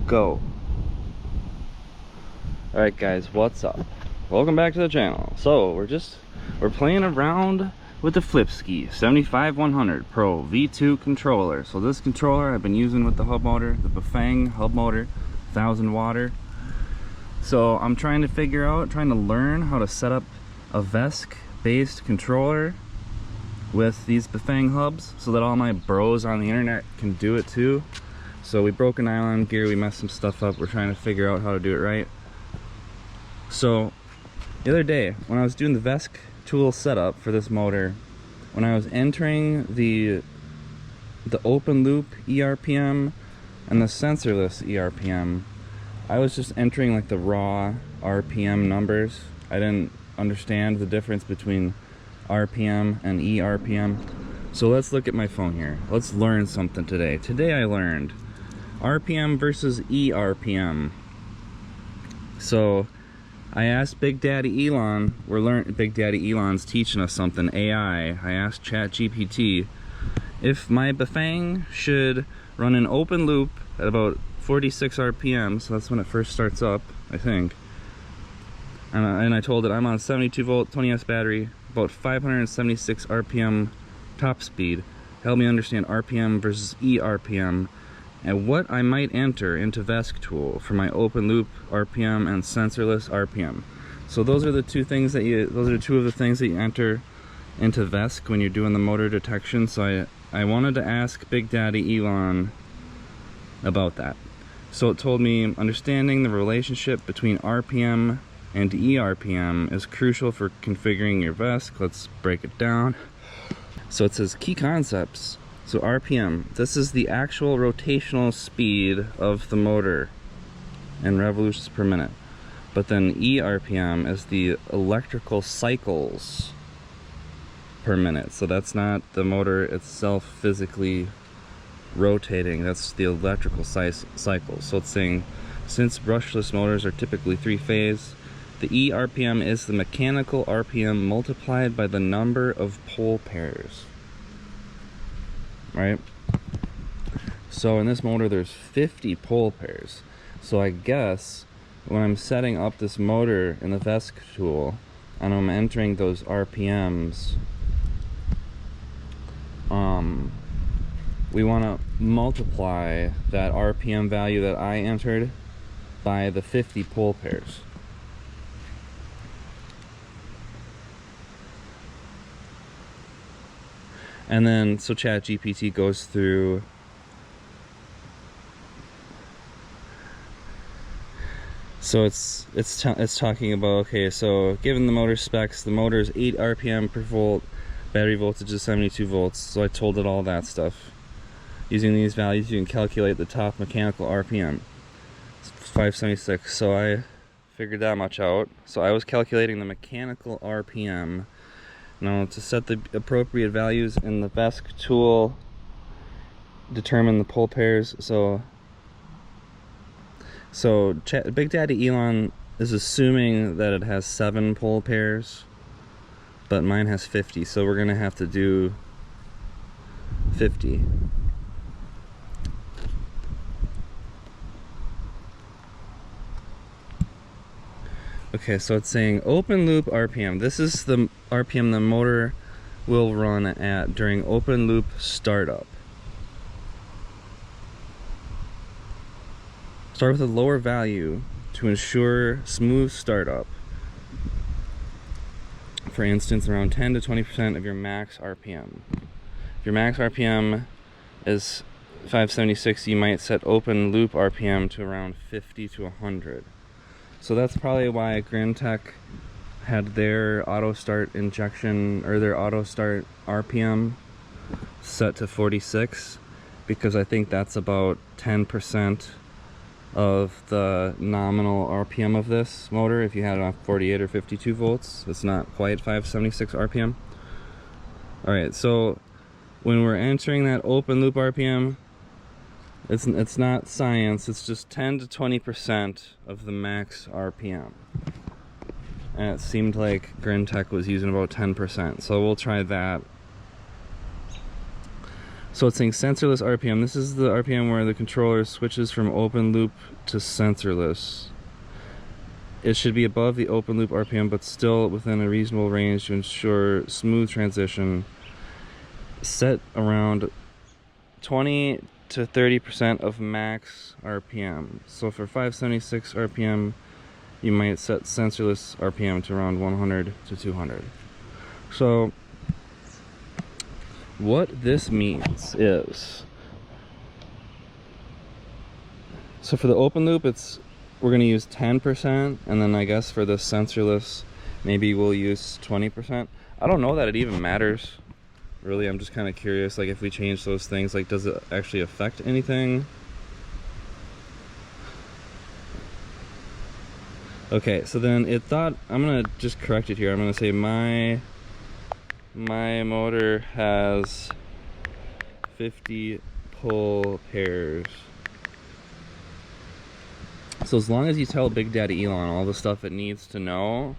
go. Alright guys, what's up? Welcome back to the channel. So we're playing around with the Flipski 75100 Pro V2 controller. So this controller I've been using with the hub motor, the Bafang hub motor, 1000 watt. So I'm trying to learn how to set up a VESC based controller with these Bafang hubs so that all my bros on the internet can do it too. So we broke an nylon gear, we messed some stuff up, we're trying to figure out how to do it right. So the other day when I was doing the VESC tool setup for this motor, when I was entering the open loop ERPM and the sensorless ERPM, I was just entering like the raw RPM numbers. I didn't understand the difference between RPM and ERPM. So let's look at my phone here. Let's learn something today. Today I learned RPM versus ERPM. So I asked Big Daddy Elon, Big Daddy Elon's teaching us something, AI. I asked GPT if my Bafang should run an open loop at about 46 RPM, so that's when it first starts up, I think. And I told it I'm on 72 volt, 20S battery, about 576 RPM top speed. Help me understand RPM versus ERPM, and what I might enter into VESC tool for my open loop RPM and sensorless RPM. So those are the two things that those are two of the things that you enter into VESC when you're doing the motor detection. So I wanted to ask Big Daddy Elon about that. So it told me understanding the relationship between RPM and ERPM is crucial for configuring your VESC. Let's break it down. So it says key concepts. So RPM, this is the actual rotational speed of the motor in revolutions per minute. But then ERPM is the electrical cycles per minute. So that's not the motor itself physically rotating, that's the electrical cycle. So it's saying since brushless motors are typically three-phase, the ERPM is the mechanical RPM multiplied by the number of pole pairs. Right? So in this motor there's 50 pole pairs. So I guess when I'm setting up this motor in the VESC tool and I'm entering those RPMs, we want to multiply that RPM value that I entered by the 50 pole pairs. And then, so ChatGPT goes through so it's talking about, okay, so given the motor specs, the motor is 8 RPM per volt, battery voltage is 72 volts. So I told it all that stuff. Using these values, you can calculate the top mechanical RPM. It's 576. So I figured that much out. So I was calculating the mechanical RPM. Now, to set the appropriate values in the VESC tool, determine the pole pairs. So Big Daddy Elon is assuming that it has 7 pole pairs, but mine has 50. So we're gonna have to do 50. Okay, so it's saying open loop RPM. This is the RPM the motor will run at during open loop startup. Start with a lower value to ensure smooth startup. For instance, around 10 to 20% of your max RPM. If your max RPM is 576, you might set open loop RPM to around 50 to 100. So that's probably why Grintech had their auto start injection, or their auto start RPM set to 46, because I think that's about 10% of the nominal RPM of this motor. If you had it on 48 or 52 volts, it's not quite 576 RPM. Alright, so when we're entering that open loop RPM, it's not science, it's just 10 to 20% of the max RPM. And it seemed like Grintech was using about 10%, so we'll try that. So it's saying sensorless RPM. This is the RPM where the controller switches from open loop to sensorless. It should be above the open loop RPM, but still within a reasonable range to ensure smooth transition. Set around 20 to 30% of max RPM. So for 576 RPM, you might set sensorless RPM to around 100 to 200. So what this means is, so for the open loop, we're going to use 10%, and then I guess for the sensorless, maybe we'll use 20%. I don't know that it even matters. Really, I'm just kind of curious, like if we change those things, like does it actually affect anything? Okay, so then it thought, I'm gonna just correct it here. I'm gonna say my motor has 50 pole pairs. So as long as you tell Big Daddy Elon all the stuff it needs to know,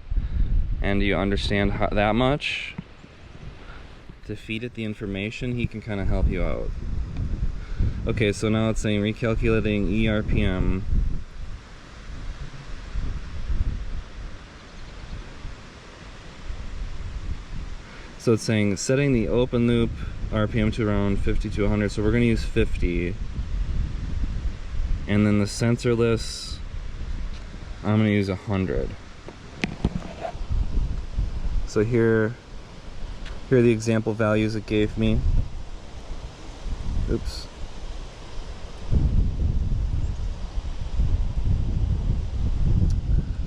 and you understand that much, to feed it the information, he can kind of help you out. Okay, so now it's saying recalculating ERPM. So it's saying setting the open loop RPM to around 50 to 100. So we're going to use 50. And then the sensorless, I'm going to use 100. So here are the example values it gave me. Oops.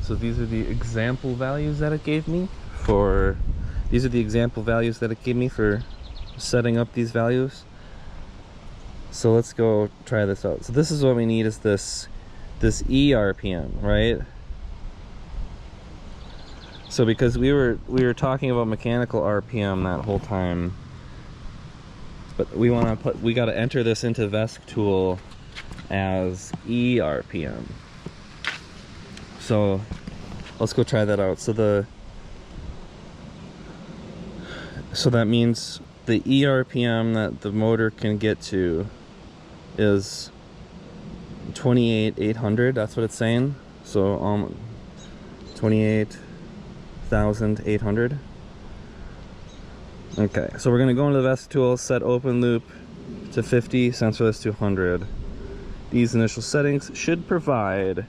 So these are the example values that it gave me for setting up these values. So let's go try this out. So this is what we need, is this ERPM, right? So because we were talking about mechanical RPM that whole time, but we got to enter this into VESC tool as ERPM. So let's go try that out. So that means the ERPM that the motor can get to is 28,800. That's what it's saying. So 28,800. Okay, so we're going to go into the VESC tool, set open loop to 50, sensorless to 100. These initial settings should provide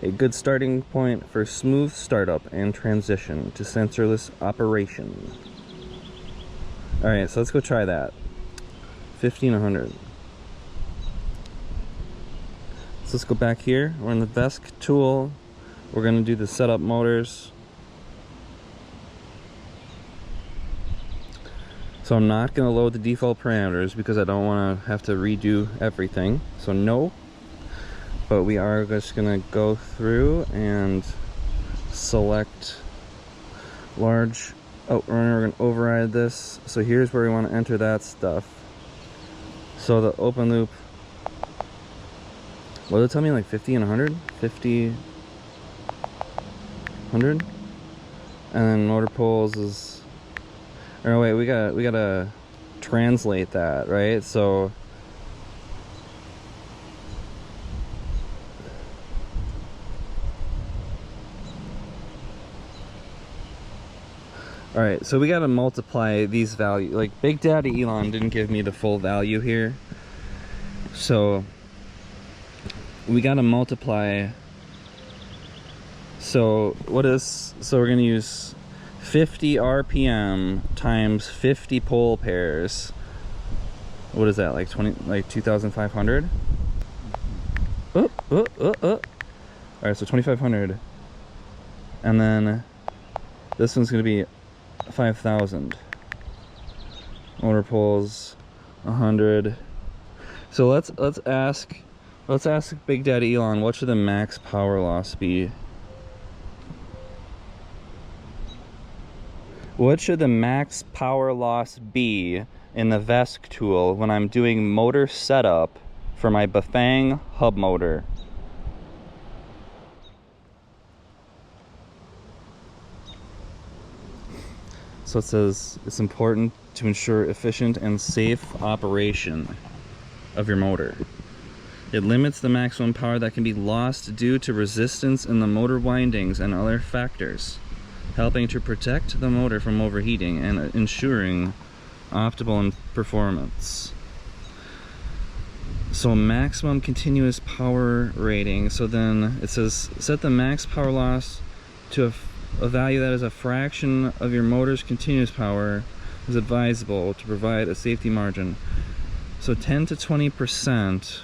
a good starting point for smooth startup and transition to sensorless operation. Alright, so let's go try that. 50 and 100. So let's go back here. We're in the VESC tool. We're going to do the setup motors. So I'm not going to load the default parameters because I don't want to have to redo everything. So no. But we are just going to go through and select large. Oh, we're going to override this. So here's where we want to enter that stuff. So the open loop, what did it tell me, like 50 and 100? 50, 100? And then motor poles is, or wait, we gotta translate that, right? So alright, so we gotta multiply these values. Like Big Daddy Elon didn't give me the full value here. So we gotta multiply. So we're gonna use 50 RPM times 50 pole pairs. What is that, like 2,500? Alright, so 2,500. And then this one's gonna be 5,000. Motor poles 100. So let's ask Big Daddy Elon, what should the max power loss be? What should the max power loss be in the VESC tool when I'm doing motor setup for my Bafang hub motor? So So it says it's important to ensure efficient and safe operation of your motor. It limits the maximum power that can be lost due to resistance in the motor windings and other factors, helping to protect the motor from overheating and ensuring optimal performance. So maximum continuous power rating. So then it says set the max power loss to a value that is a fraction of your motor's continuous power is advisable to provide a safety margin. So 10 to 20%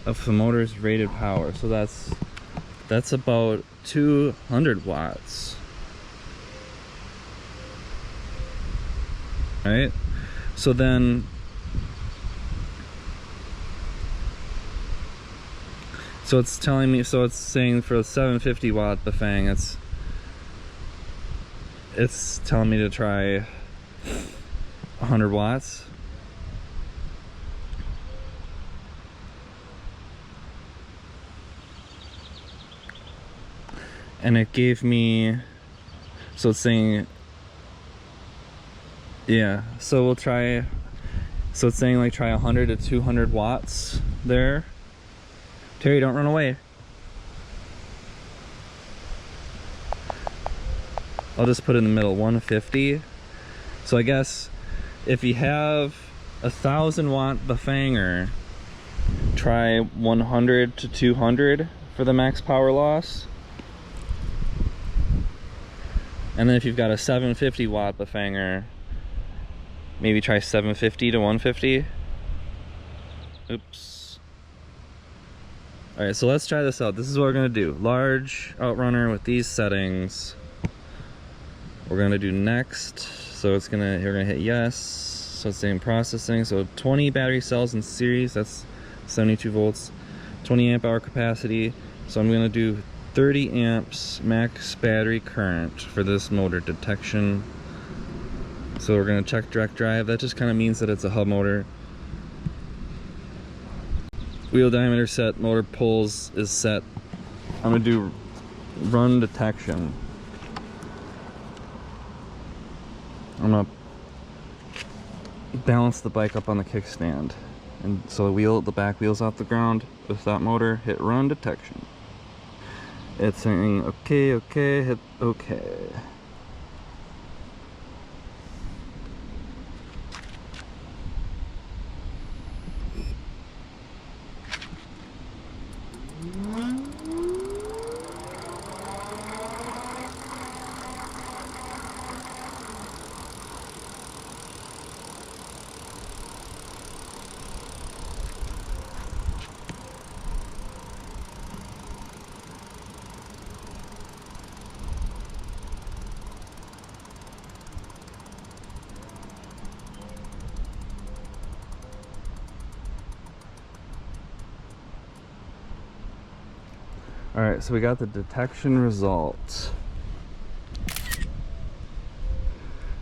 of the motor's rated power. So that's about 200 watts. Right? So then so it's telling me, so it's saying for a 750 watt Bafang, it's telling me to try 100 watts. And it gave me, so it's saying, yeah, so we'll try, so it's saying like try 100 to 200 watts there. Terry, don't run away. I'll just put it in the middle, 150. So I guess if you have 1,000 watt Bafanger, try 100 to 200 for the max power loss. And then if you've got a 750 watt Bafanger, maybe try 750 to 150. Oops. Alright, so let's try this out. This is what we're gonna do. Large outrunner with these settings. We're gonna do next. So it's gonna, we're gonna hit yes. So it's saying processing. So 20 battery cells in series, that's 72 volts, 20 amp hour capacity. So I'm gonna do 30 amps max battery current for this motor detection. So we're gonna check direct drive. That just kind of means that it's a hub motor. Wheel diameter set, motor pulls is set. I'm gonna do run detection. I'm gonna balance the bike up on the kickstand. And so the back wheel's off the ground with that motor, hit run detection. It's saying okay, okay, hit okay. Alright, so we got the detection result.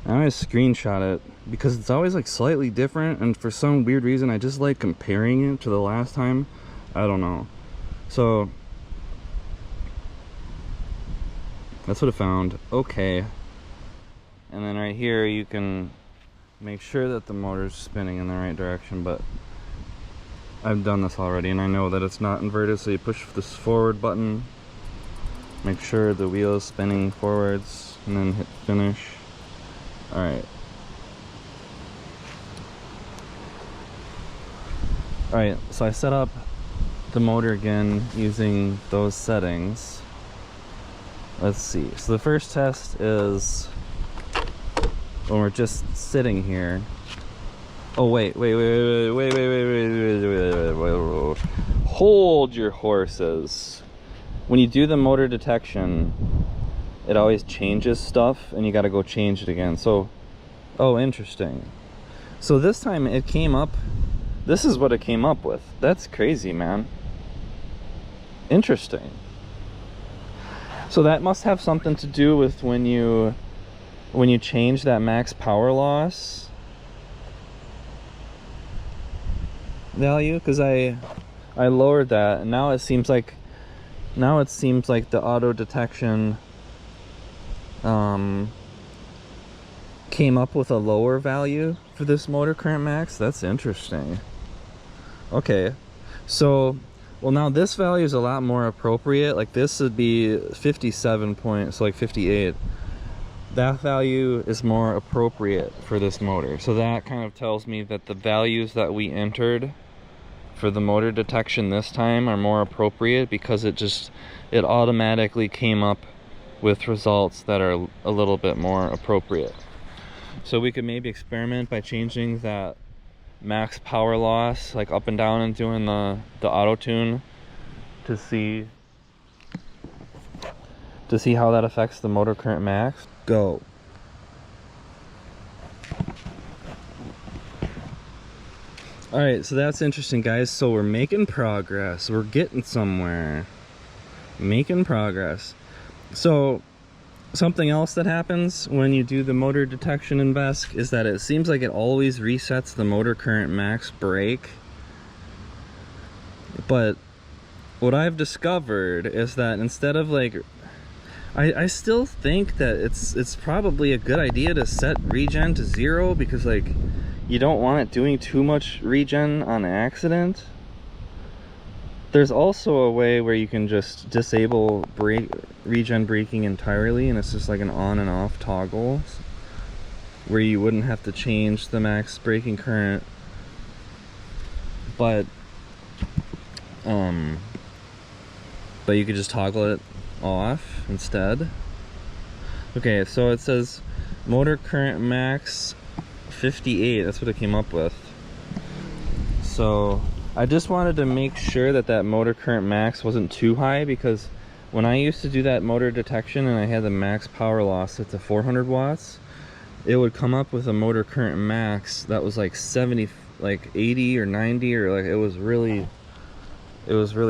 I always screenshot it because it's always like slightly different, and for some weird reason I just like comparing it to the last time. I don't know. So that's what it found. Okay. And then right here you can make sure that the motor's spinning in the right direction, but I've done this already and I know that it's not inverted, so you push this forward button, make sure the wheel is spinning forwards, and then hit finish. Alright. Alright, so I set up the motor again using those settings. Let's see. So the first test is when we're just sitting here. Oh wait. Hold your horses. When you do the motor detection, it always changes stuff and you gotta go change it again. So, oh, interesting. So this time it came up, this is what it came up with. That's crazy, man. Interesting. So that must have something to do with when you change that max power loss value, because I lowered that and now it seems like the auto detection came up with a lower value for this motor current max. That's interesting. Okay, so well, now this value is a lot more appropriate. Like this would be 57 point, so like 58. That value is more appropriate for this motor. So that kind of tells me that the values that we entered for the motor detection this time are more appropriate, because it automatically came up with results that are a little bit more appropriate. So we could maybe experiment by changing that max power loss like up and down and doing the auto tune to see how that affects the motor current max. Go. All right, so that's interesting, guys. So we're making progress. We're getting somewhere. Making progress. So something else that happens when you do the motor detection in VESC is that it seems like it always resets the motor current max brake. But what I've discovered is that instead of like, I still think that it's probably a good idea to set regen to 0, because like you don't want it doing too much regen on accident. There's also a way where you can just disable regen braking entirely, and it's just like an on and off toggle where you wouldn't have to change the max braking current, but you could just toggle it off instead. Okay, so it says motor current max 58. That's what it came up with. So I just wanted to make sure that that motor current max wasn't too high, because when I used to do that motor detection and I had the max power loss set to 400 watts, it would come up with a motor current max that was like 70, like 80 or 90, or like it was really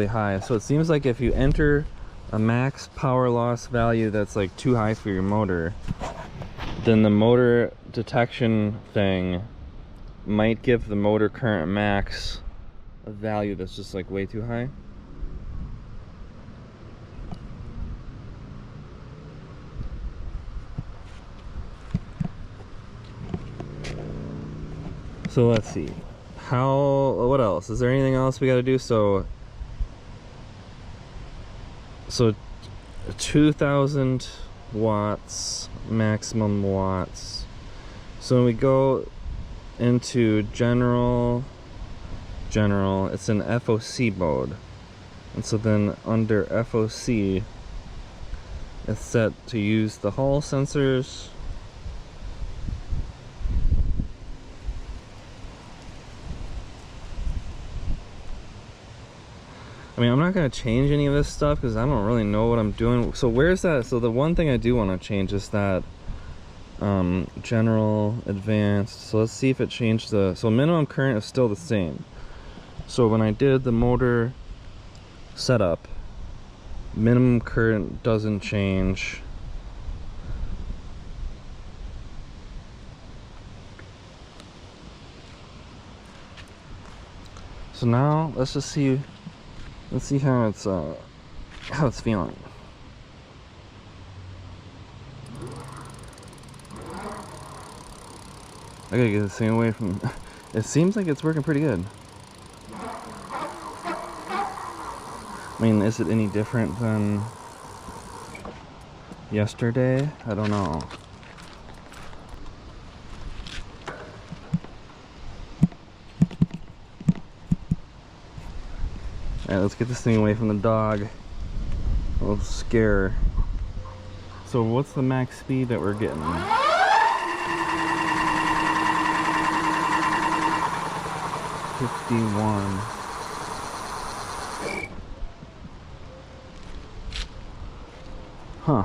high. So it seems like if you enter a max power loss value that's like too high for your motor, then the motor detection thing might give the motor current max a value that's just like way too high. So let's see, what else is there? Anything else we got to do? So 2000 watts maximum watts. So when we go into general, it's in FOC mode, and so then under FOC it's set to use the Hall sensors. I mean, I'm not going to change any of this stuff because I don't really know what I'm doing. So where's that? So the one thing I do want to change is that general, advanced. So let's see if it changed so minimum current is still the same. So when I did the motor setup, minimum current doesn't change. So now let's just see. Let's see how it's feeling. I gotta get this thing away from. It seems like it's working pretty good. I mean, is it any different than yesterday? I don't know. Alright, let's get this thing away from the dog. I'll scare her. So what's the max speed that we're getting? 51. Huh.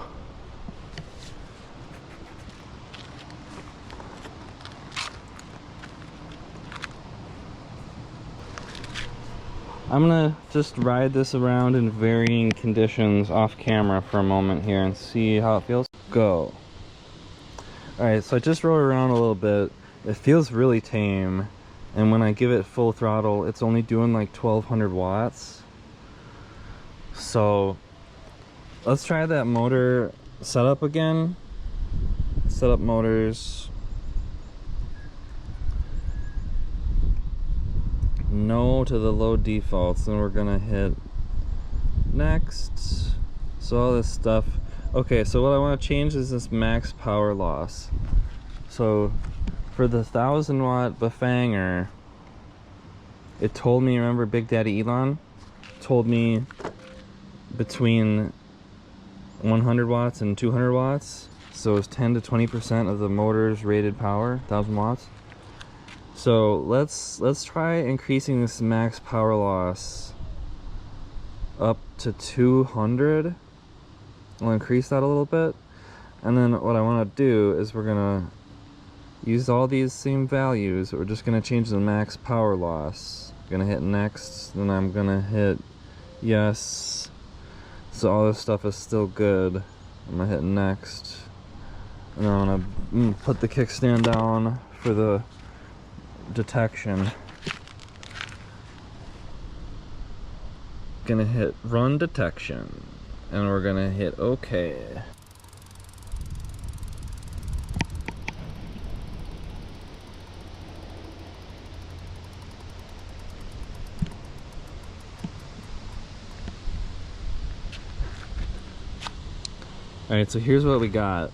I'm gonna just ride this around in varying conditions off camera for a moment here and see how it feels. Go. Alright, so I just rode around a little bit. It feels really tame, and when I give it full throttle, it's only doing like 1200 watts. So let's try that motor setup again. Setup motors. no to the load defaults, then we're gonna hit next. So all this stuff. Okay, so what I want to change is this max power loss. So for the 1000 watt Bafanger, it told me, remember Big Daddy Elon told me between 100 watts and 200 watts. So it's 10 to 20% of the motor's rated power, 1000 watts. So let's try increasing this max power loss up to 200. We'll increase that a little bit, and then what I want to do is we're gonna use all these same values. We're just gonna change the max power loss. Gonna hit next, then I'm gonna hit yes. So all this stuff is still good. I'm gonna hit next, and I'm gonna put the kickstand down for the detection. Gonna hit run detection, and we're gonna hit OK. Alright, so here's what we got.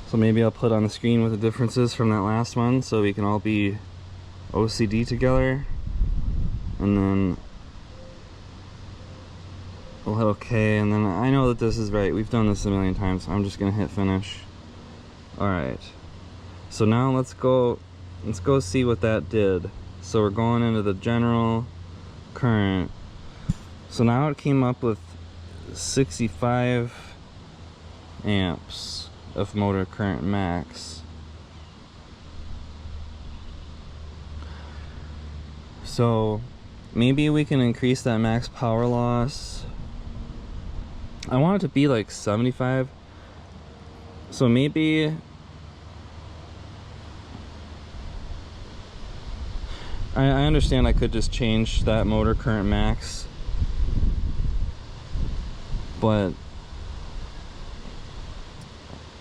So maybe I'll put on the screen what the differences from that last one so we can all be OCD together. And then we'll hit OK, and then I know that this is right. We've done this a million times. I'm just gonna hit finish. Alright. So now let's go see what that did. So we're going into the general current. So now it came up with 65 amps of motor current max. So maybe we can increase that max power loss. I want it to be like 75. So maybe I understand I could just change that motor current max, but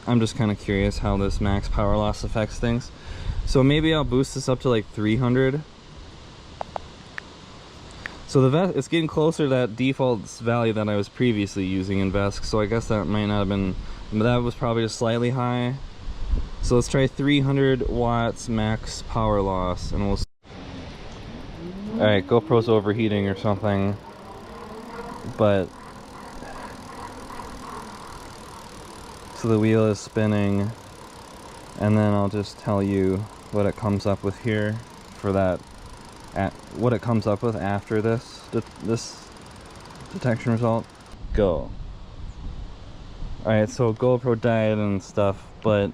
I'm just kind of curious how this max power loss affects things. So maybe I'll boost this up to like 300. So the VESC, it's getting closer to that default value that I was previously using in VESC, so I guess that might not have been, that was probably just slightly high. So let's try 300 watts max power loss, and we'll see. Alright, GoPro's overheating or something, but so the wheel is spinning, and then I'll just tell you what it comes up with here for that, what it comes up with after this detection result. Go. Alright, so GoPro died and stuff, but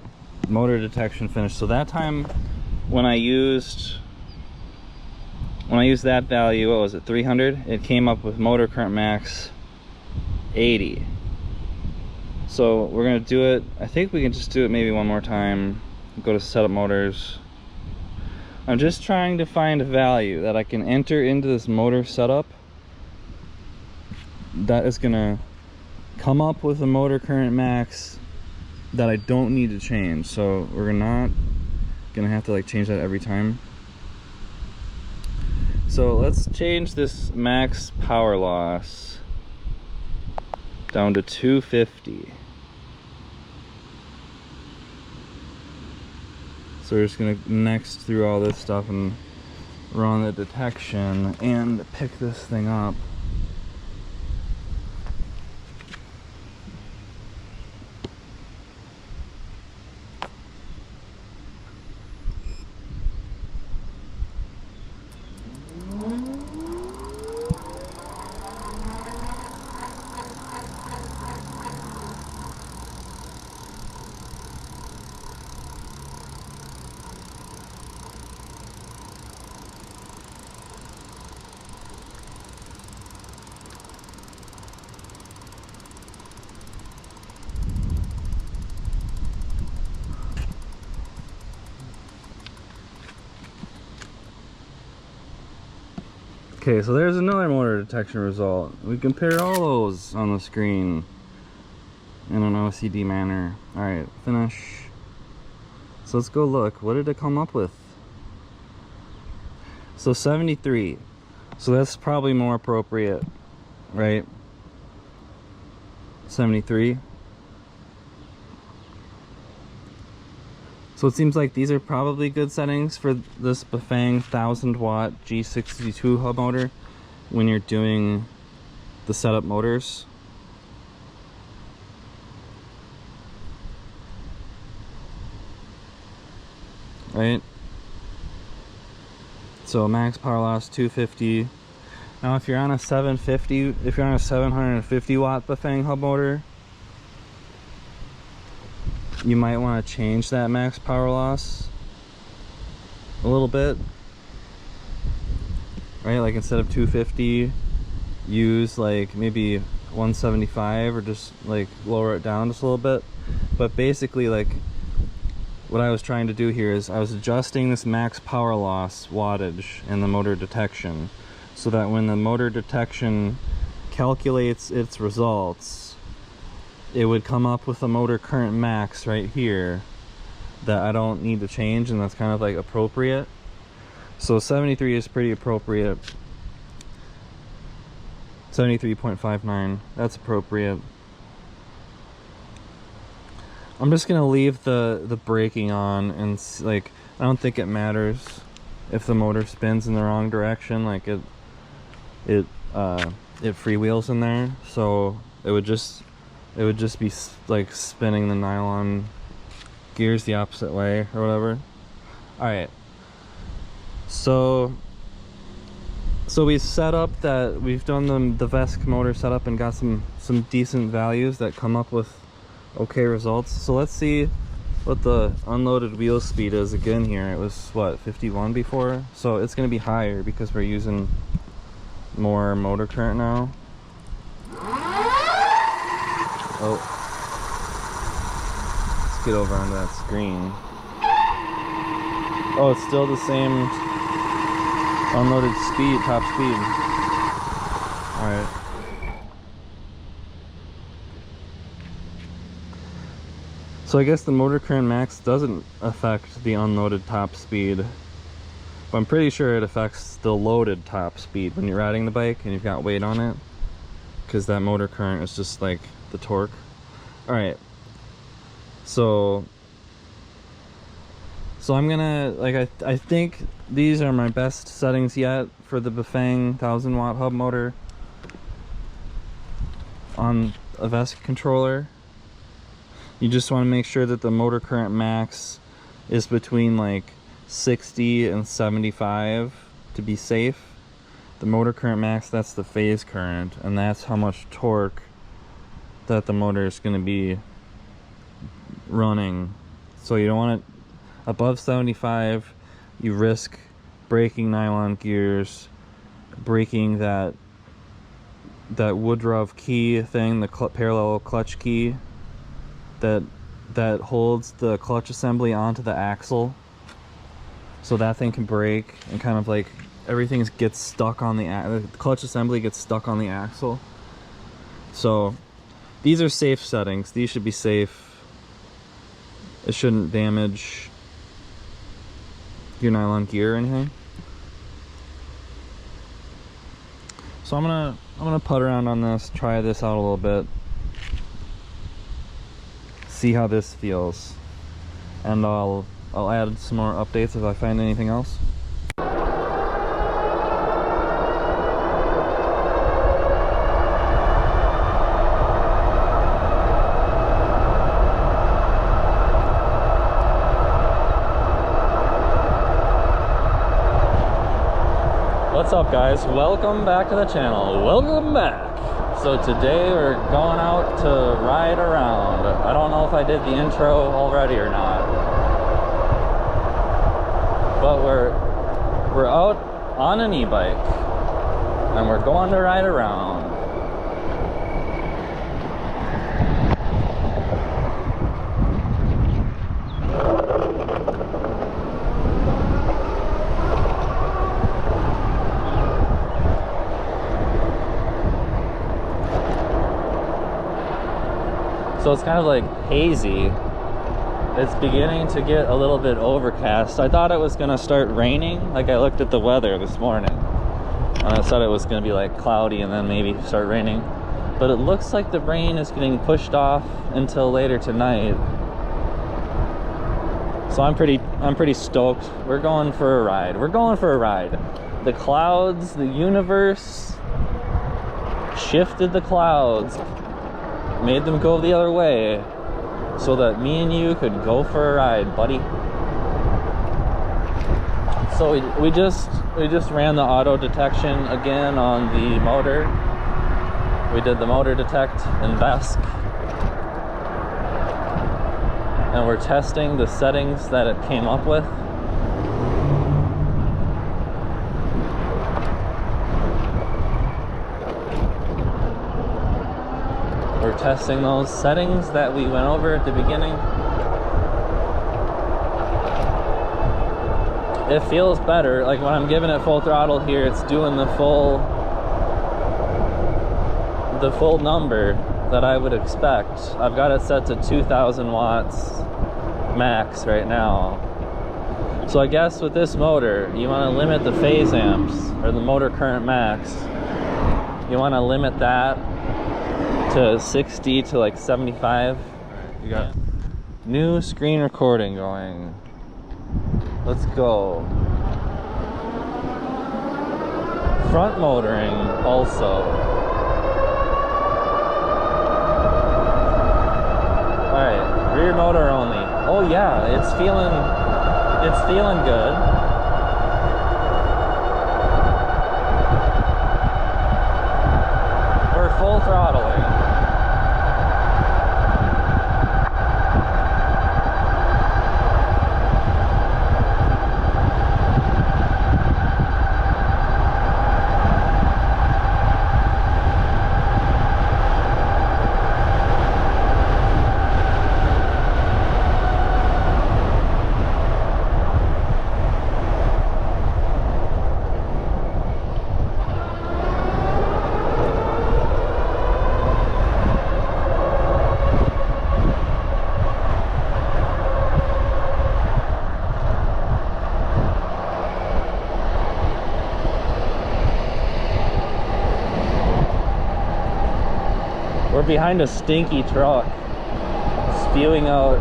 motor detection finished. So that time when I used that value, what was it, 300? It came up with motor current max 80. So we're gonna do it, I think we can just do it maybe one more time. Go to setup motors. I'm just trying to find a value that I can enter into this motor setup that is gonna come up with a motor current max that I don't need to change. So we're not gonna have to like change that every time. So let's change this max power loss down to 250. So we're just gonna next through all this stuff and run the detection and pick this thing up. Okay, so there's another motor detection result. We compare all those on the screen in an OCD manner. Alright, finish. So let's go look. What did it come up with? So 73. So that's probably more appropriate, right? 73. So it seems like these are probably good settings for this Bafang 1000-watt G62 hub motor when you're doing the setup motors. Right? So max power loss 250. Now if you're on a 750, if you're on a 750 watt Bafang hub motor, you might want to change that max power loss a little bit, right? Like instead of 250, use like maybe 175, or just like lower it down just a little bit. But basically, like what I was trying to do here is I was adjusting this max power loss wattage in the motor detection, so that when the motor detection calculates its results, it would come up with a motor current max right here that I don't need to change, and that's kind of like appropriate. So 73 is pretty appropriate. 73.59, that's appropriate. I'm just gonna leave the braking on, and like I don't think it matters if the motor spins in the wrong direction. Like it freewheels in there, so it would just be like spinning the nylon gears the opposite way or whatever. All right, so we set up that we've done the VESC motor setup and got some decent values that come up with okay results. So let's see what the unloaded wheel speed is again here. It was what, 51 before, so it's going to be higher because we're using more motor current now. Oh, let's get over onto that screen. Oh, it's still the same unloaded speed, top speed. All right. So I guess the motor current max doesn't affect the unloaded top speed, but I'm pretty sure it affects the loaded top speed when you're riding the bike and you've got weight on it, because that motor current is just like the torque. All right, so I'm gonna, like, I think these are my best settings yet for the Bafang 1000-watt hub motor on a VESC controller. You just want to make sure that the motor current max is between like 60 and 75 to be safe. The motor current max, that's the phase current, and that's how much torque that the motor is going to be running. So you don't want it above 75. You risk breaking nylon gears, breaking that Woodruff key thing, the parallel clutch key that holds the clutch assembly onto the axle. So that thing can break, and kind of like everything gets stuck on the clutch assembly gets stuck on the axle. So these are safe settings. These should be safe. It shouldn't damage your nylon gear or anything. So I'm gonna putt around on this, try this out a little bit, see how this feels, and I'll add some more updates if I find anything else. What's up, guys? Welcome back to the channel. Welcome back. So today we're going out to ride around. I don't know if I did the intro already or not, but we're out on an e-bike and we're going to ride around. So it's kind of like hazy. It's beginning to get a little bit overcast. I thought it was gonna start raining. Like, I looked at the weather this morning and I thought it was gonna be like cloudy and then maybe start raining. But it looks like the rain is getting pushed off until later tonight. So I'm pretty stoked. We're going for a ride. We're going for a ride. The clouds, the universe shifted the clouds, made them go the other way so that me and you could go for a ride, buddy. So we just ran the auto detection again on the motor. We did the motor detect in VESC. And we're testing the settings that it came up with. We're testing those settings that we went over at the beginning. It feels better. Like when I'm giving it full throttle here, it's doing the full number that I would expect. I've got it set to 2,000 watts max right now. So I guess with this motor, you want to limit the phase amps, or the motor current max. You want to limit that to 60 to like 75. You got new screen recording going. Let's go. Front motoring also. Alright, rear motor only. Oh yeah, it's feeling good. We're full throttling. We're behind a stinky truck spewing out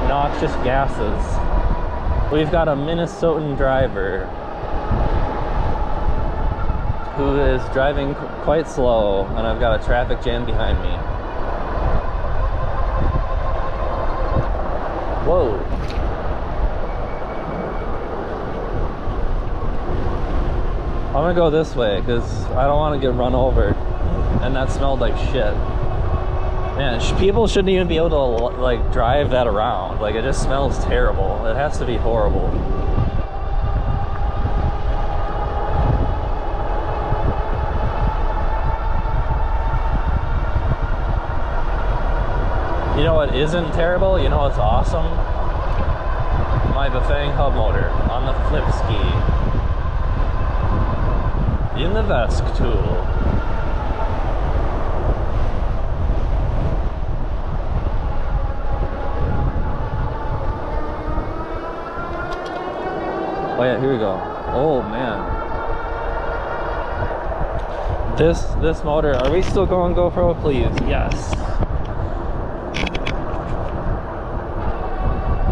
noxious gases. We've got a Minnesotan driver who is driving quite slow, and I've got a traffic jam behind me. Whoa. I'm gonna go this way because I don't want to get run over. And that smelled like shit. Man, people shouldn't even be able to like drive that around. Like, it just smells terrible. It has to be horrible. You know what isn't terrible? You know what's awesome? My Bafang hub motor on the flip ski. In the VESC tool. Oh yeah, here we go. Oh man. This motor, are we still going GoPro, please? Yes.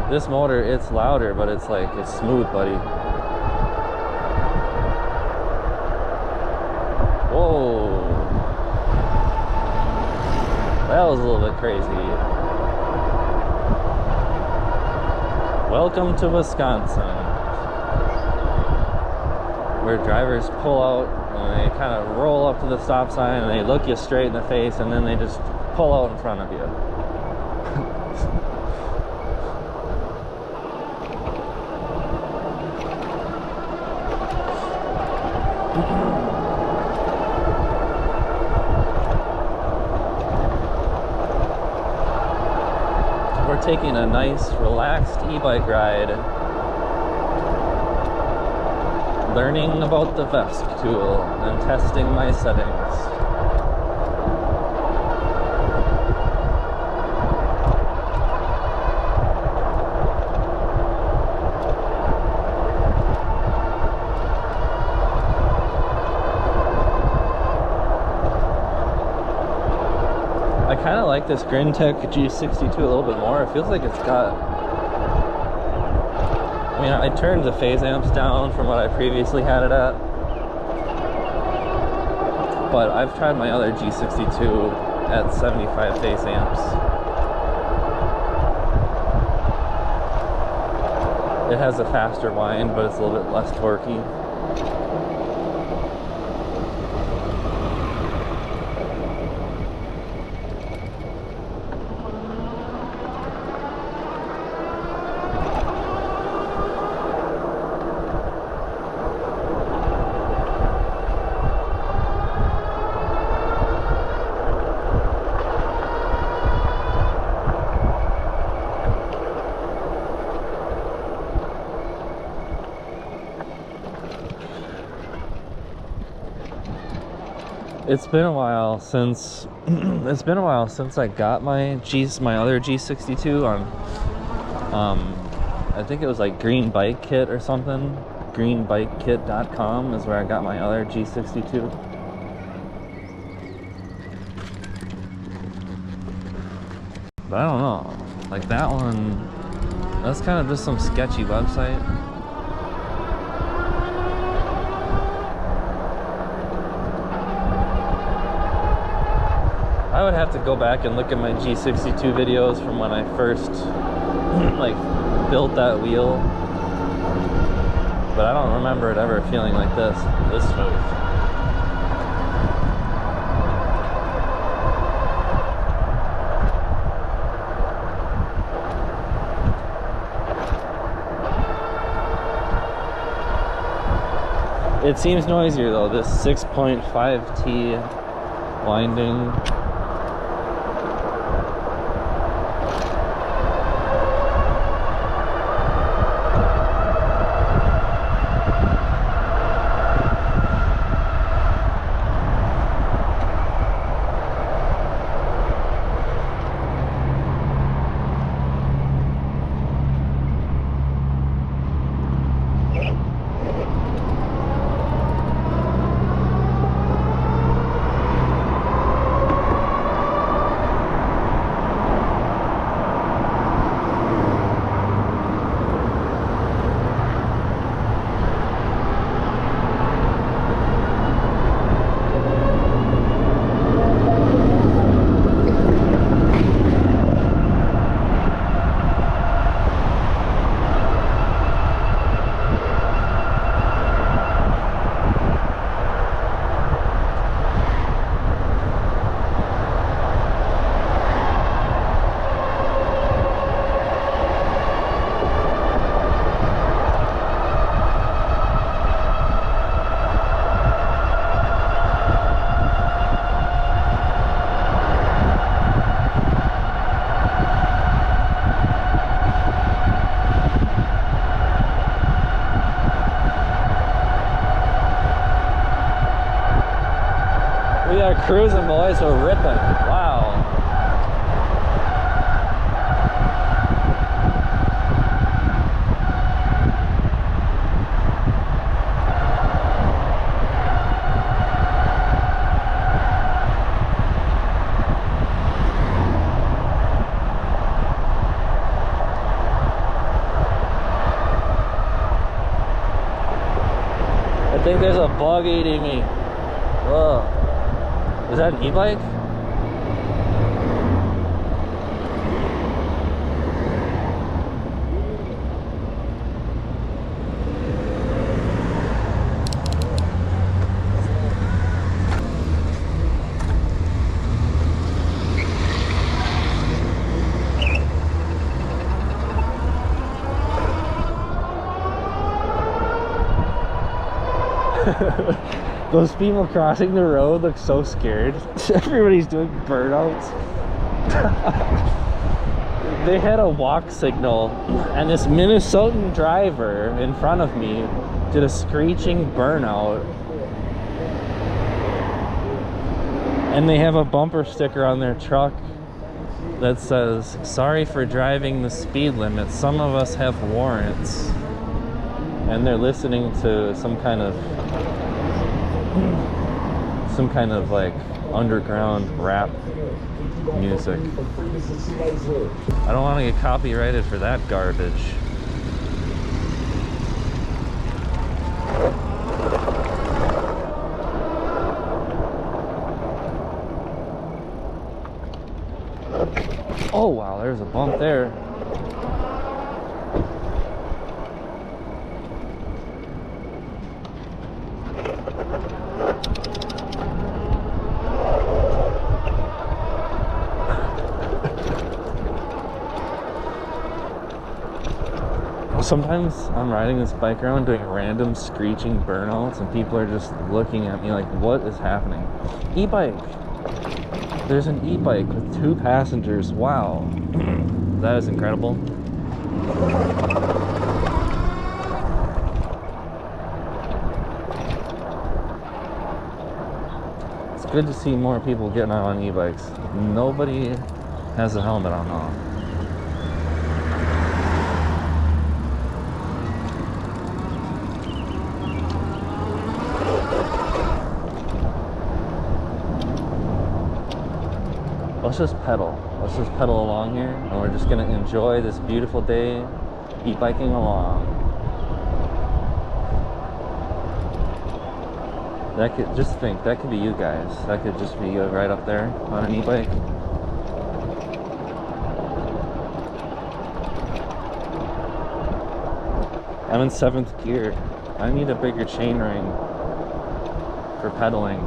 This motor, it's louder, but it's like, it's smooth, buddy. Whoa. That was a little bit crazy. Welcome to Wisconsin, where drivers pull out and they kind of roll up to the stop sign and they look you straight in the face and then they just pull out in front of you. We're taking a nice, relaxed e-bike ride, learning about the VESC tool and testing my settings. I kind of like this Grintech G62 a little bit more. It feels like it's got... I mean, I turned the phase amps down from what I previously had it at. But I've tried my other G62 at 75 phase amps. It has a faster wind, but it's a little bit less torquey. It's been a while since I got my other G62 on I think it was like Green Bike Kit or something. greenbikekit.com is where I got my other G62. But I don't know, like that one, that's kind of just some sketchy website. I would have to go back and look at my G62 videos from when I first like built that wheel, but I don't remember it ever feeling like this smooth. It seems noisier though, this 6.5T winding. We are cruising, boys. We're ripping. Wow. I think there's a bug eating me. Whoa. Is that an e-bike? Those people crossing the road look so scared. Everybody's doing burnouts. They had a walk signal, and this Minnesotan driver in front of me did a screeching burnout. And they have a bumper sticker on their truck that says, "Sorry for driving the speed limit. Some of us have warrants." And they're listening to some kind of some kind of like underground rap music. I don't want to get copyrighted for that garbage. Oh wow, there's a bump there. Sometimes I'm riding this bike around doing random screeching burnouts and people are just looking at me like, what is happening? E-bike! There's an e-bike with 2 passengers. Wow. That is incredible. It's good to see more people getting out on e-bikes. Nobody has a helmet on though. Let's just pedal. Let's just pedal along here, and we're just gonna enjoy this beautiful day, e-biking along. That could, just think, that could be you guys. That could just be you right up there on an e-bike. I'm in 7th gear. I need a bigger chain ring for pedaling.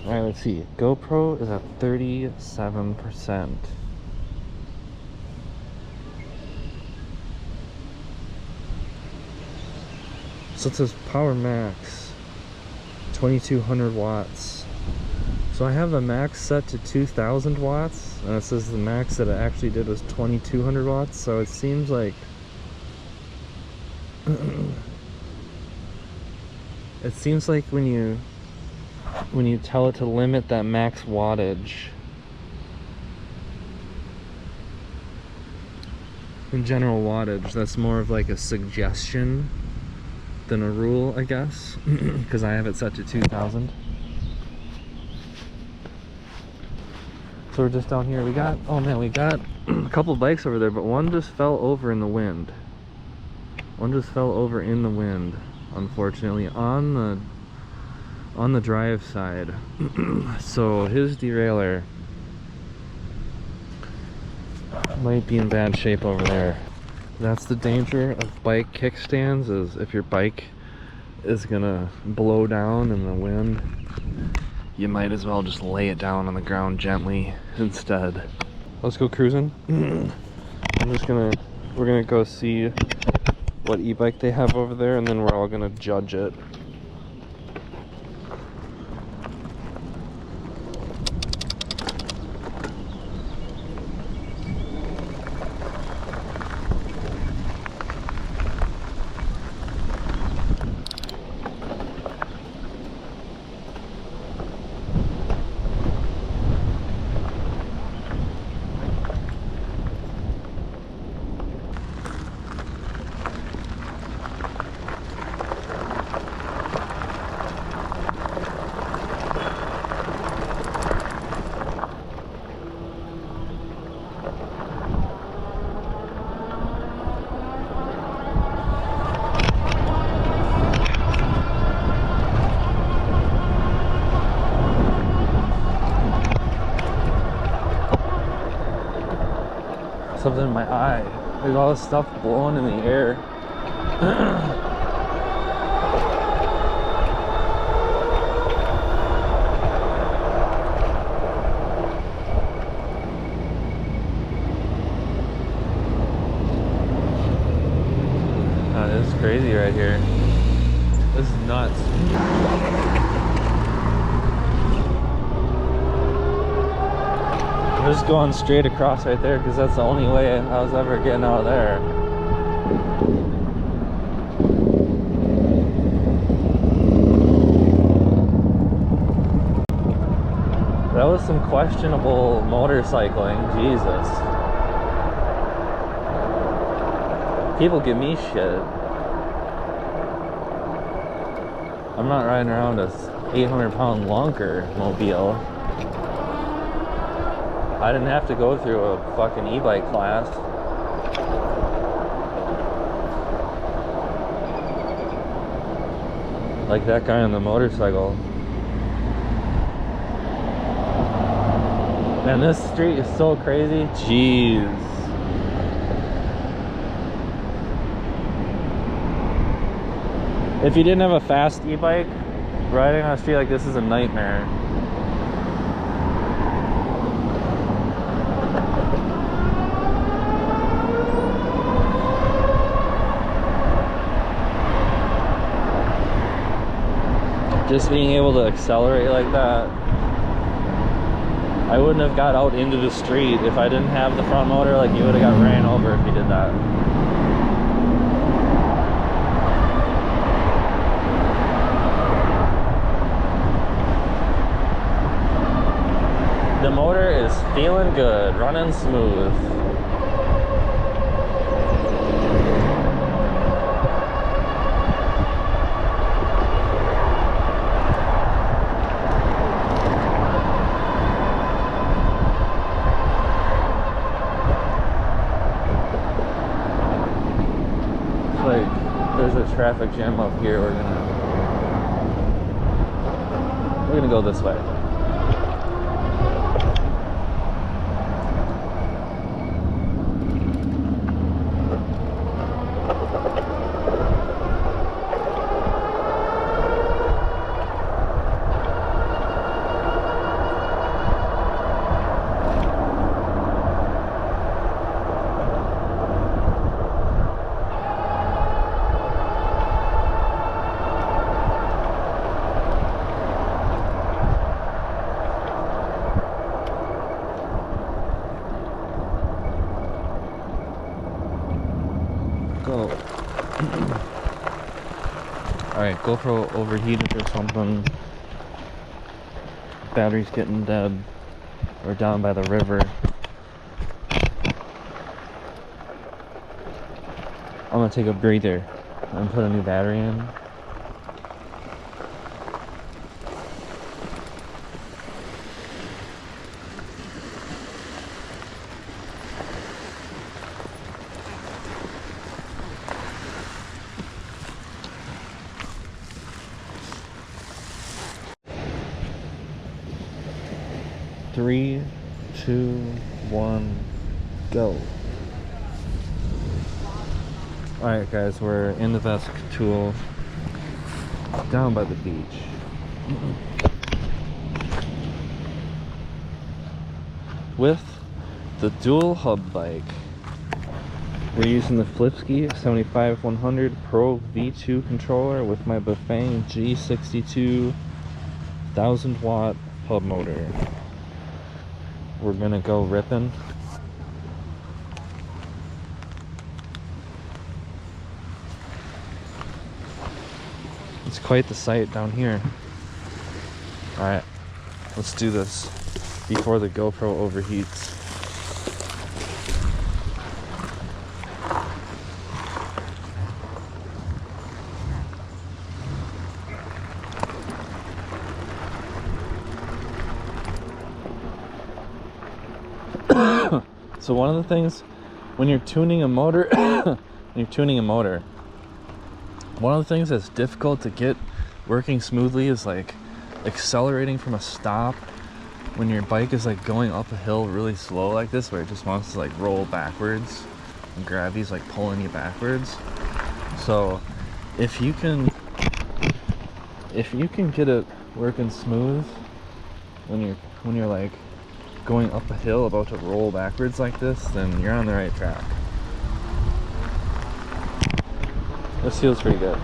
Alright, let's see. GoPro is at 37%. So it says power max 2200 watts. So I have the max set to 2000 watts, and it says the max that it actually did was 2200 watts. So it seems like it seems like when you tell it to limit that max wattage, in general wattage, that's more of like a suggestion than a rule, I guess, because I have it set to 2000. So we're just down here. We got, oh man, we got a couple bikes over there, but one just fell over in the wind. One just fell over in the wind, unfortunately, on the drive side. So his derailleur might be in bad shape over there. That's the danger of bike kickstands, is if your bike is gonna blow down in the wind, you might as well just lay it down on the ground gently instead. Let's go cruising. We're gonna go see what e-bike they have over there, and then we're all gonna judge it. Something in my eye. There's all this stuff blowing in the air. This is crazy right here. This is nuts. I'm just going straight across right there because that's the only way I was ever getting out of there. That was some questionable motorcycling, Jesus. People give me shit. I'm not riding around a 800-pound lunker mobile. I didn't have to go through a fucking e-bike class. Like that guy on the motorcycle. Man, this street is so crazy. Jeez. If you didn't have a fast e-bike, riding on a street like this is a nightmare. Just being able to accelerate like that. I wouldn't have got out into the street if I didn't have the front motor. Like, you would have got ran over if you did that. The motor is feeling good, running smooth. There's a traffic jam up here. We're gonna go this way. Alright, GoPro overheated or something. Battery's getting dead. We're down by the river. I'm gonna take a breather and put a new battery in. Three, 2, 1, go. Alright guys, we're in the VESC tool. down by the beach. With the dual hub bike. We're using the Flipski 75-100 Pro V2 controller with my Bafang G62 1000-watt hub motor. We're gonna go ripping. It's quite the sight down here. Alright, let's do this before the GoPro overheats. So one of the things when you're tuning a motor, one of the things that's difficult to get working smoothly is like accelerating from a stop when your bike is like going up a hill really slow like this, where it just wants to like roll backwards and gravity's like pulling you backwards. So if you can get it working smooth when you're like going up a hill about to roll backwards like this, then you're on the right track. This feels pretty good.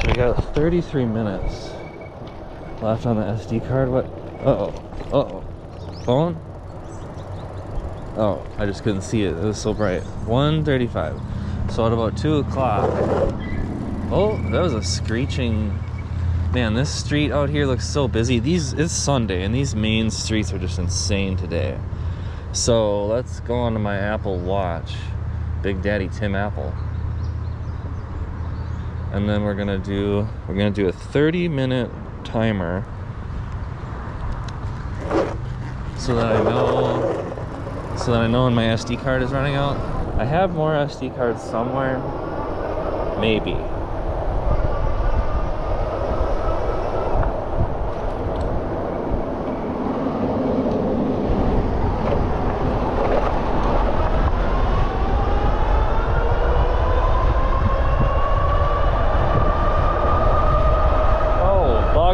We got 33 minutes left on the SD card. What? Uh-oh. Phone? Oh, I just couldn't see it. It was so bright. 1:35. So at about 2 o'clock. Oh, that was a screeching. Man, this street out here looks so busy. It's Sunday, and these main streets are just insane today. So let's go onto my Apple Watch. Big Daddy Tim Apple. And then we're gonna do a 30-minute timer so that I know when my SD card is running out. I have more SD cards somewhere, maybe.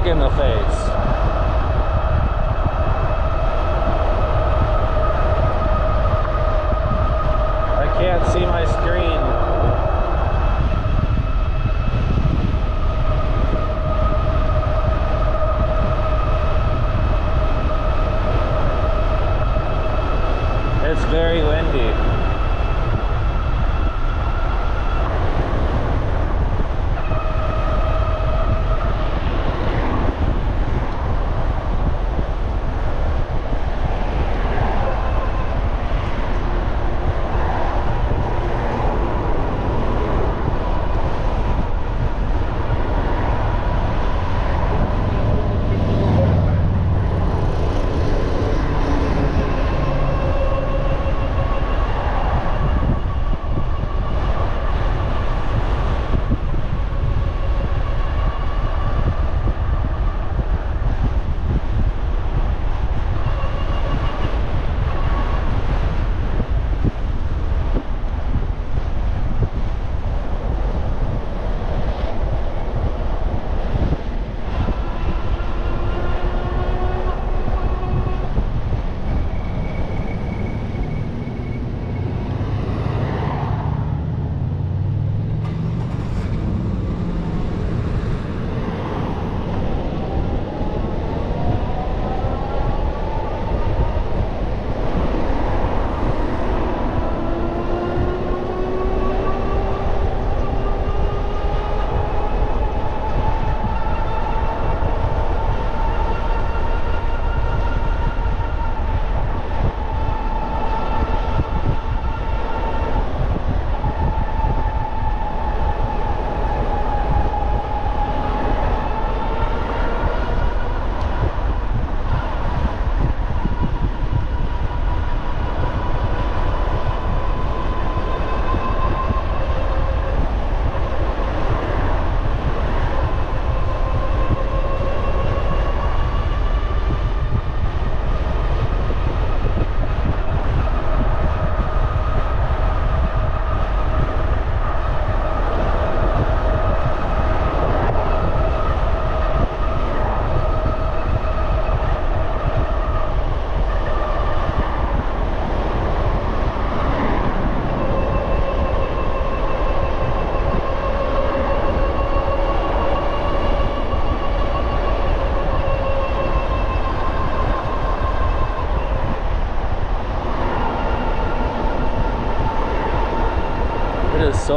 In the face. I can't see my screen. It's very windy.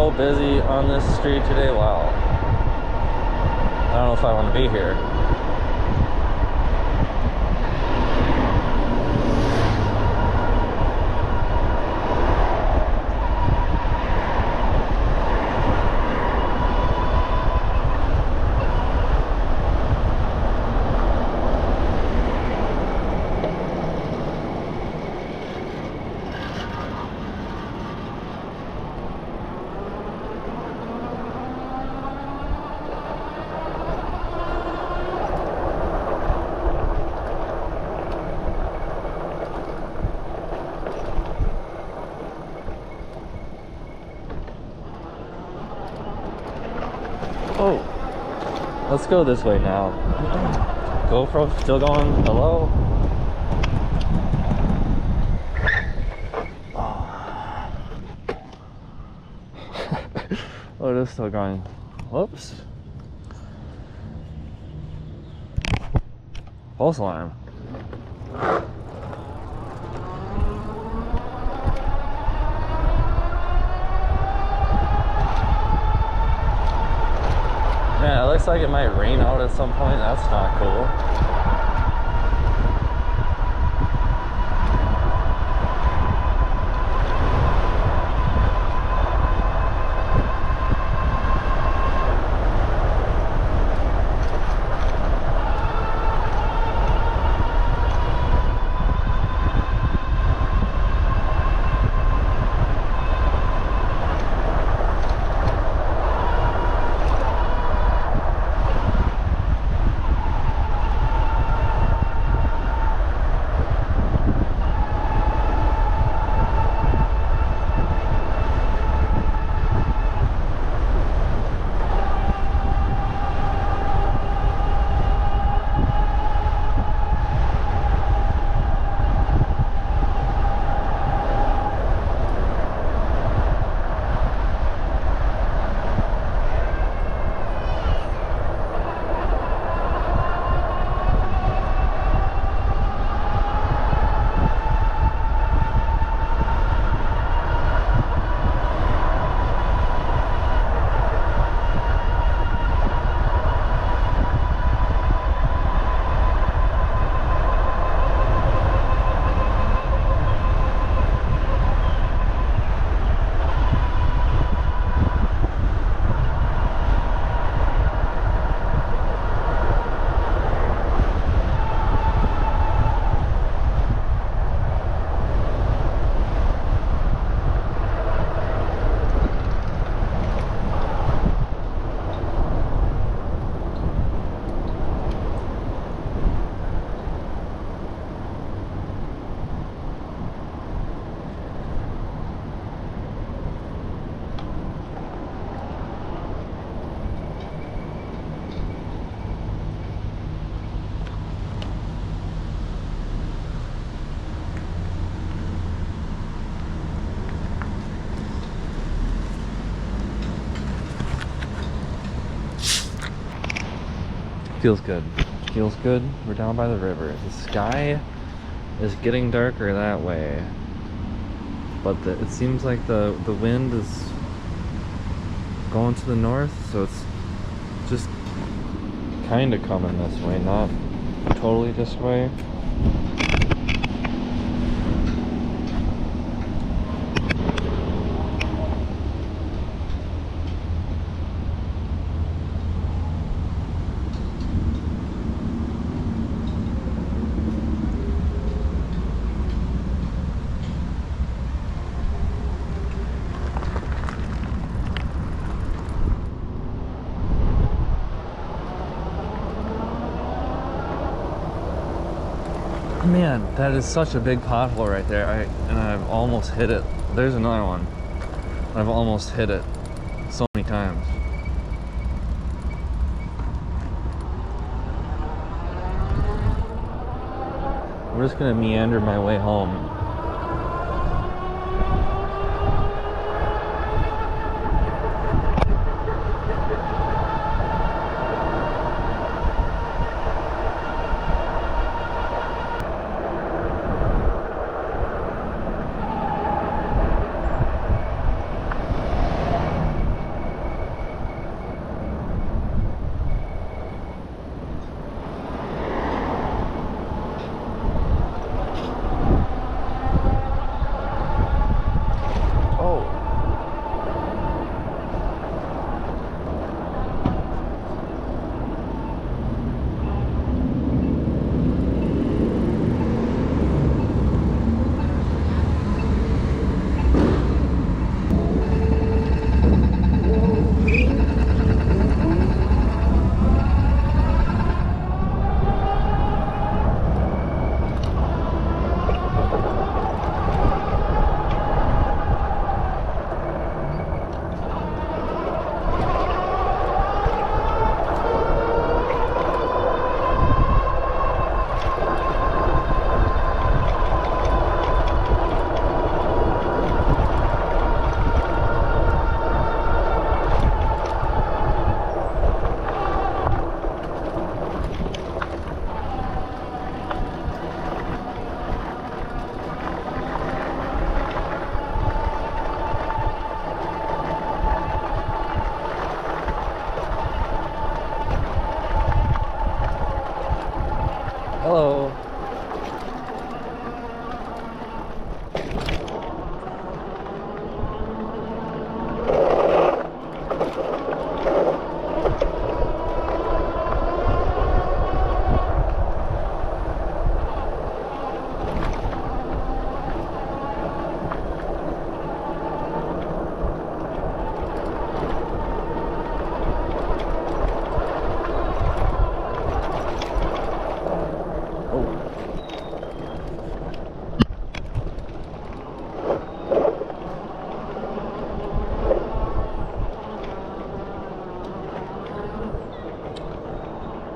so busy on this street today. Wow. I don't know if I want to be here. Oh, let's go this way now. GoPro still going. Hello? Oh, it is still going. Whoops. False alarm. Yeah, it looks like it might rain out at some point. That's not cool. Feels good. Feels good. We're down by the river. The sky is getting darker that way, but it seems like the wind is going to the north, so it's just kind of coming this way, not totally this way. Man, that is such a big pothole right there. And I've almost hit it. There's another one. I've almost hit it so many times. I'm just gonna meander my way home.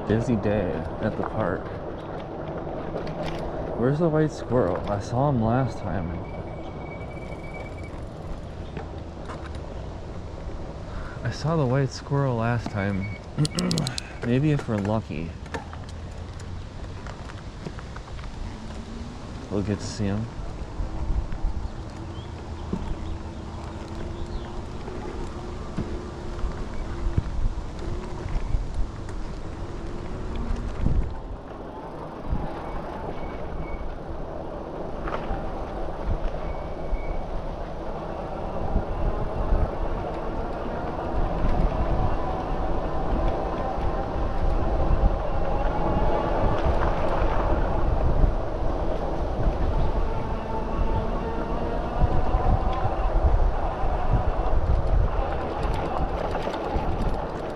busy day at the park. Where's the white squirrel? I saw him last time. I saw the white squirrel last time. Maybe if we're lucky, we'll get to see him.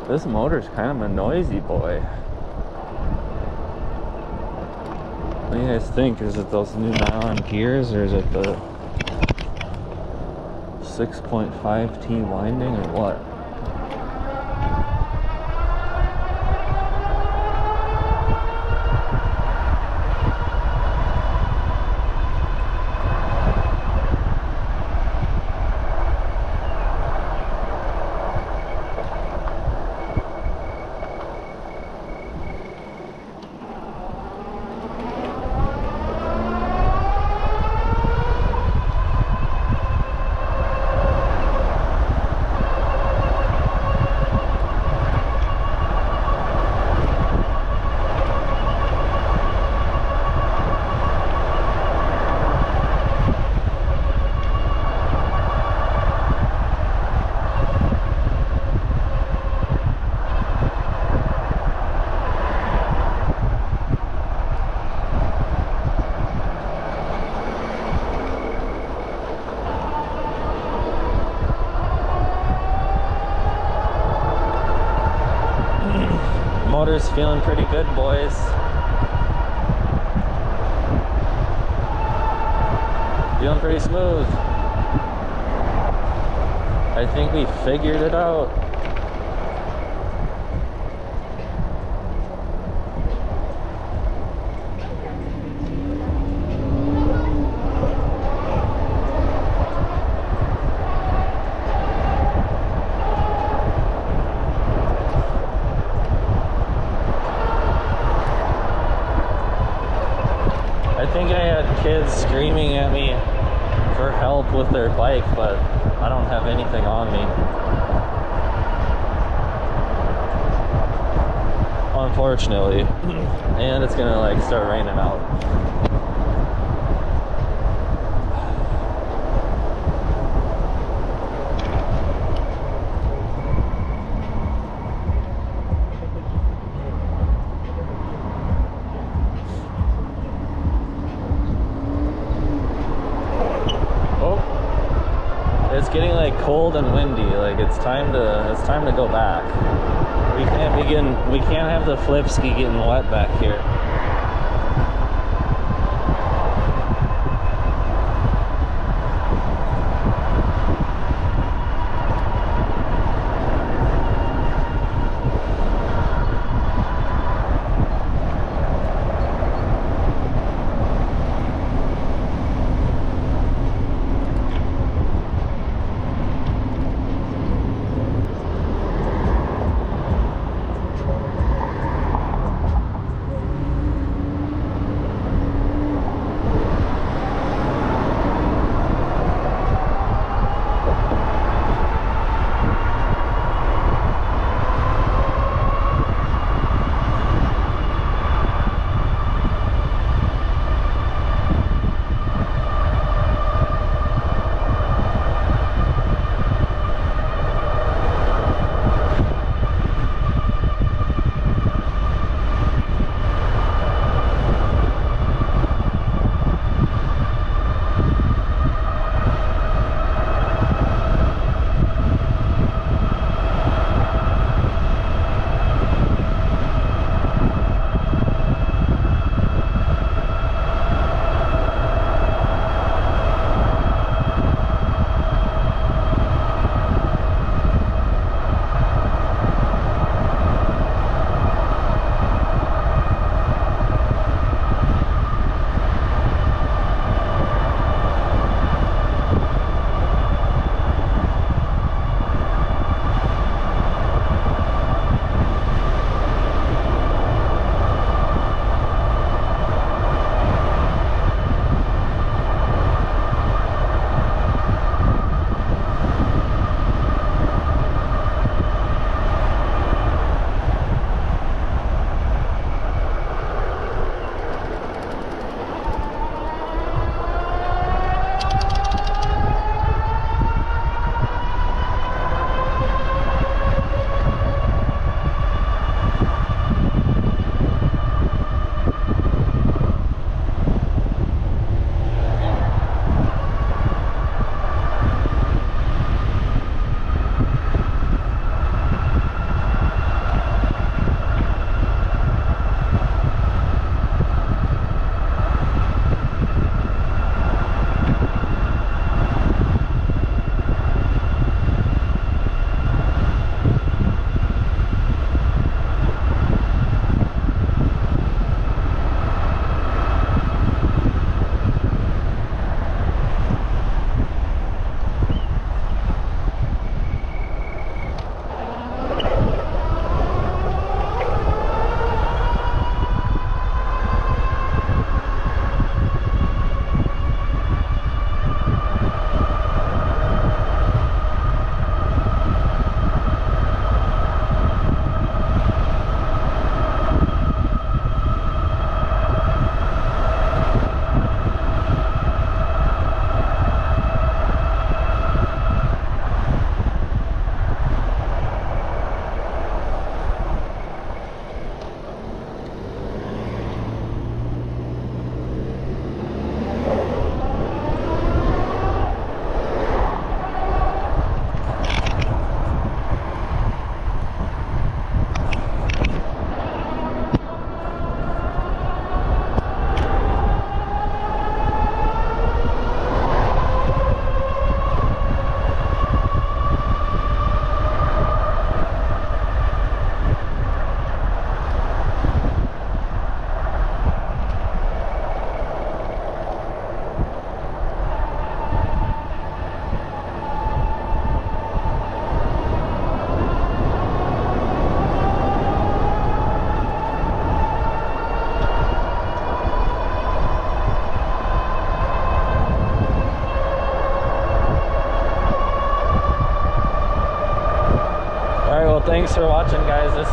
This motor's kind of a noisy boy. What do you guys think? Is it those new nylon gears, or is it the 6.5T winding, or what? Motor's feeling pretty good, boys. Feeling pretty smooth. I think we figured it out. I think I had kids screaming at me for help with their bike, but I don't have anything on me. Unfortunately. And it's gonna like start raining out. It's getting like cold and windy. Like it's time to go back. We can't have the flip ski getting wet back here.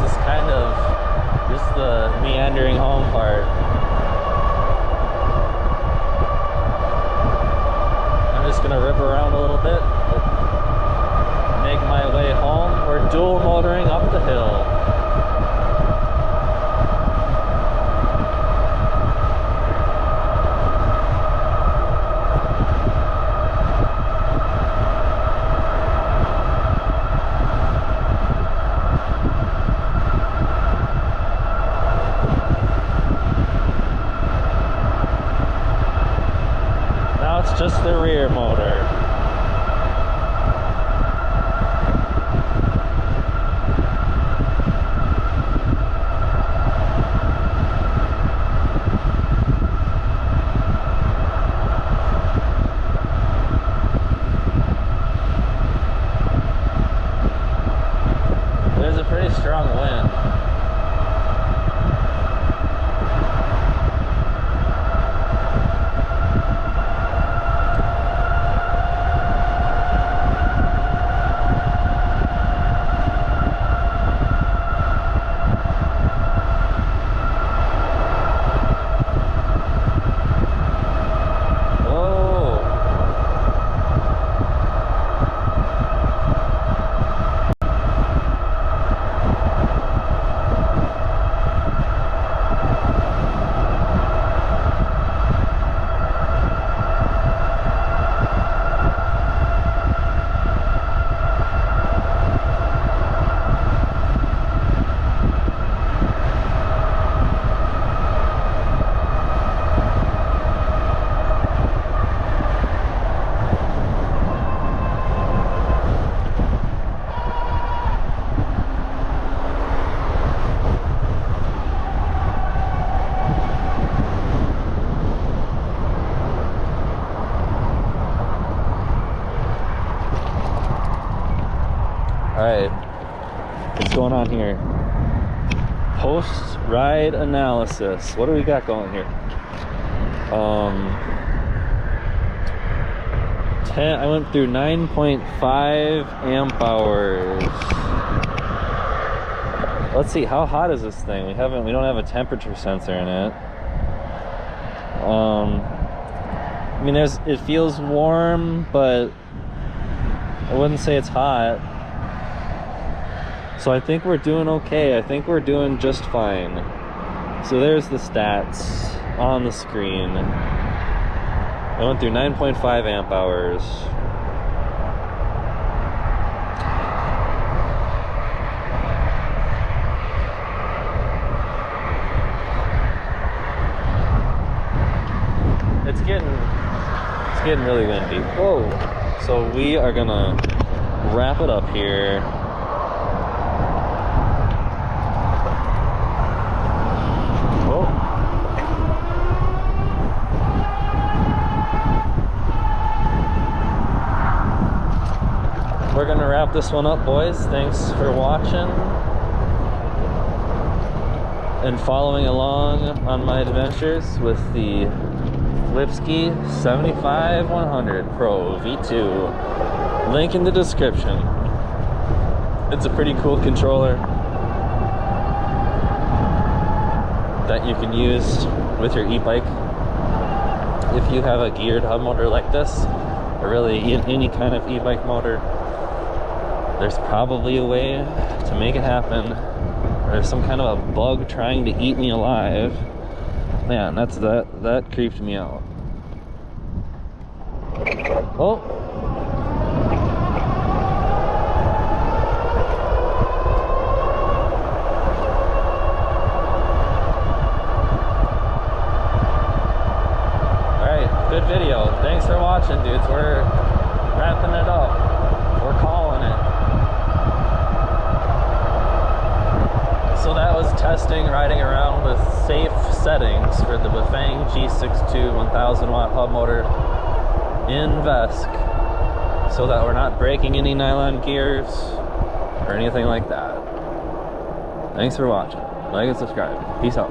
is kind of just the meandering home part. I'm just gonna rip around a little bit, make my way home. We're dual motoring up the hill. Just the rear motor. There's a pretty strong wind. Alright, what's going on here? Post-ride analysis. What do we got going here? I went through 9.5 amp hours. Let's see, how hot is this thing? We don't have a temperature sensor in it. I mean, it feels warm, but I wouldn't say it's hot. So I think we're doing okay. I think we're doing just fine. So there's the stats on the screen. I went through 9.5 amp hours. It's getting really windy. Whoa. So we are gonna wrap it up here. We're gonna wrap this one up, boys. Thanks for watching and following along on my adventures with the VESC 75-100 Pro V2. Link in the description. It's a pretty cool controller that you can use with your e-bike if you have a geared hub motor like this, or really any kind of e-bike motor. There's probably a way to make it happen. There's some kind of a bug trying to eat me alive. Man, that creeped me out. Oh. Alright, good video. Thanks for watching, dudes. We're wrapping it up. We're calling it. So that was testing, riding around with safe settings for the Bafang G62 1000 watt hub motor in VESC, so that we're not breaking any nylon gears or anything like that. Thanks for watching. Like and subscribe. Peace out.